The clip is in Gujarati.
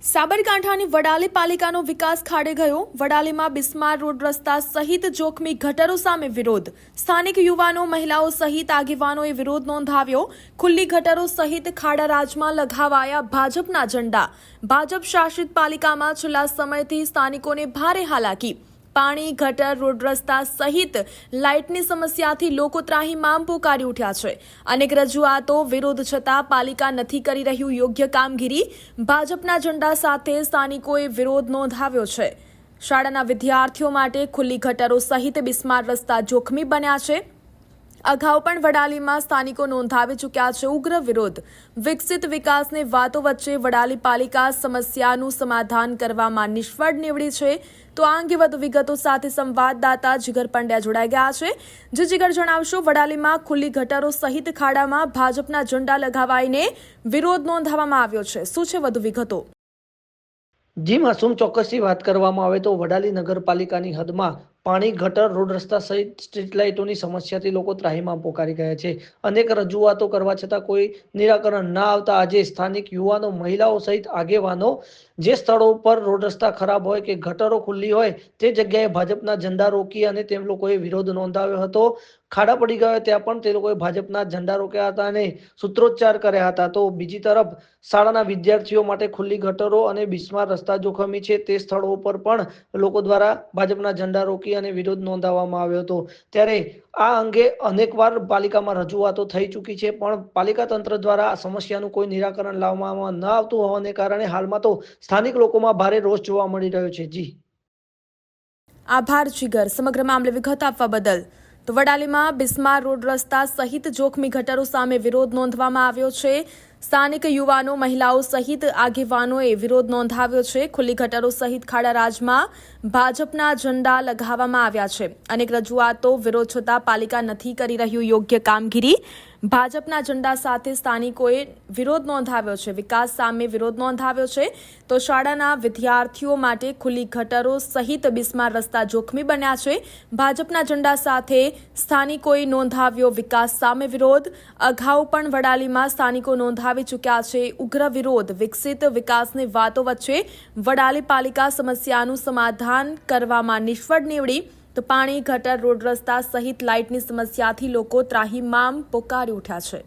સાબરકાંઠાની વડાલી પાલિકાનો વિકાસ ખાડે ગયો। વડાલીમાં બિસ્માર રોડ રસ્તા સહિત જોખમી ગટરો સામે વિરોધ। સ્થાનિક યુવાનો, મહિલાઓ સહિત આગેવાનોએ વિરોધ નોંધાવ્યો। ખુલ્લી ગટરો સહિત ખાડા રાજમાં લગાવાયા ભાજપના ઝંડા। ભાજપ શાસિત પાલિકામાં છેલ્લા સમયથી સ્થાનિકોને ભારે હાલાકી। પાણી, ગટર, રોડ રસ્તા સહિત લાઇટની સમસ્યાથી લોકો ત્રાહિમામ પોકારી ઉઠ્યા છે। અનેક રજૂઆતો વિરોધ છતાં પાલિકા નથી કરી રહ્યું યોગ્ય કામગીરી। ભાજપના ઝંડા સાથે સ્થાનિકોએ વિરોધ નોંધાવ્યો છે। શાળાના વિદ્યાર્થીઓ માટે ખુલ્લી ગટરો સહિત બિસ્માર રસ્તા જોખમી બન્યા છે। અગાઉ પણ વડાલીમાં સ્થાનિકો નોંધાવી ચૂક્યા છે ઉગ્ર વિરોધ। વિકસિત વિકાસની વાતો વચ્ચે વડાલી પાલિકા સમસ્યાનું સમાધાન કરવામાં નિષ્ફળ નીવડી છે। તો આ અંગે વધુ વિગતો સાથે સંવાદદાતા જીગર પંડ્યા જોડાઈ ગયા છે। જે જીગર, જણાવશો, વડાલીમાં ખુલ્લી ગટરો સહિત ખાડામાં ભાજપના ઝંડા લગાવાઈને વિરોધ નોંધાવવામાં આવ્યો છે। શું છે વધુ વિગતો? જી માસૂમ, ચોક્કસથી વાત કરવામાં આવે તો વડાલી નગરપાલિકાની હદમાં પાણી, ગટર, રોડ રસ્તા સહિત સ્ટ્રીટ લાઇટોની સમસ્યાથી લોકો ત્રાહિમામ પોકારી ગયા છે। અનેક રજૂઆતો કરવા છતાં કોઈ નિરાકરણ ન આવતા આજે સ્થાનિક યુવાનો, મહિલાઓ સહિત આગેવાનો જે સ્થળો પર રોડ રસ્તા ખરાબ હોય કે ગટરો ખુલ્લી હોય તે જગ્યાએ ભાજપના ઝંડા રોકી અને તેમ લોકોએ વિરોધ નોંધાવ્યો હતો। ખાડા પડી ગયા ત્યાં પણ તે લોકોએ ભાજપના ઝંડા રોક્યા હતા અને સૂત્રોચ્ચાર કર્યા હતા। તો બીજી તરફ શાળાના વિદ્યાર્થીઓ માટે ખુલ્લી ગટરો અને બિસ્માર રસ્તા જોખમી છે તે સ્થળો પર પણ લોકો દ્વારા ભાજપના ઝંડા રોકી અને વિરોધ નોંધાવવામાં આવ્યો હતો। ત્યારે આ અંગે અનેકવાર પાલિકામાં રજૂઆતો થઈ ચૂકી છે, પણ પાલિકા તંત્ર દ્વારા આ સમસ્યાનું કોઈ નિરાકરણ લાવવામાં ન આવતું હોવાને કારણે હાલમાં તો સ્થાનિક લોકોમાં ભારે રોષ જોવા મળી રહ્યો છે। જી આભાર જીગર, સમગ્ર મામલે વિગત આપવા બદલ। તો વડાલીમાં બિસ્માર રોડ રસ્તા સહિત જોખમી ગટરો સામે વિરોધ નોંધવામાં આવ્યો છે। સ્થાનિક યુવાનો, મહિલાઓ સહિત આગેવાનોએ વિરોધ નોંધાવ્યો છે। ખુલ્લી ગટરો સહિત ખાડા રાજમાં ભાજપના ઝંડા લગાવવામાં આવ્યા છે। અનેક રજૂઆતો વિરોધ છતાં પાલિકા નથી કરી રહ્યું યોગ્ય કામગીરી। ભાજપના ઝંડા સાથે સ્થાનિકોએ વિરોધ નોંધાવ્યો છે, વિકાસ સામે વિરોધ નોંધાવ્યો છે। તો શાળાના વિદ્યાર્થીઓ માટે ખુલ્લી ગટરો સહિત બિસ્માર રસ્તા જોખમી બન્યા છે। ભાજપના ઝંડા સાથે સ્થાનિકોએ નોંધાવ્યો વિકાસ સામે વિરોધ। અગાઉ પણ વડાલીમાં સ્થાનિકો નોંધાવી ચૂક્યા છે ઉગ્ર વિરોધ। વિકસિત વિકાસની વાતો વચ્ચે વડાલી પાલિકા સમસ્યાનું સમાધાન કરવામાં નિષ્ફળ નીવડી। તો પાણી, ગટર, રોડ રસ્તા સહિત લાઇટની સમસ્યાથી લોકો ત્રાહિમામ પોકારી ઉઠ્યા છે।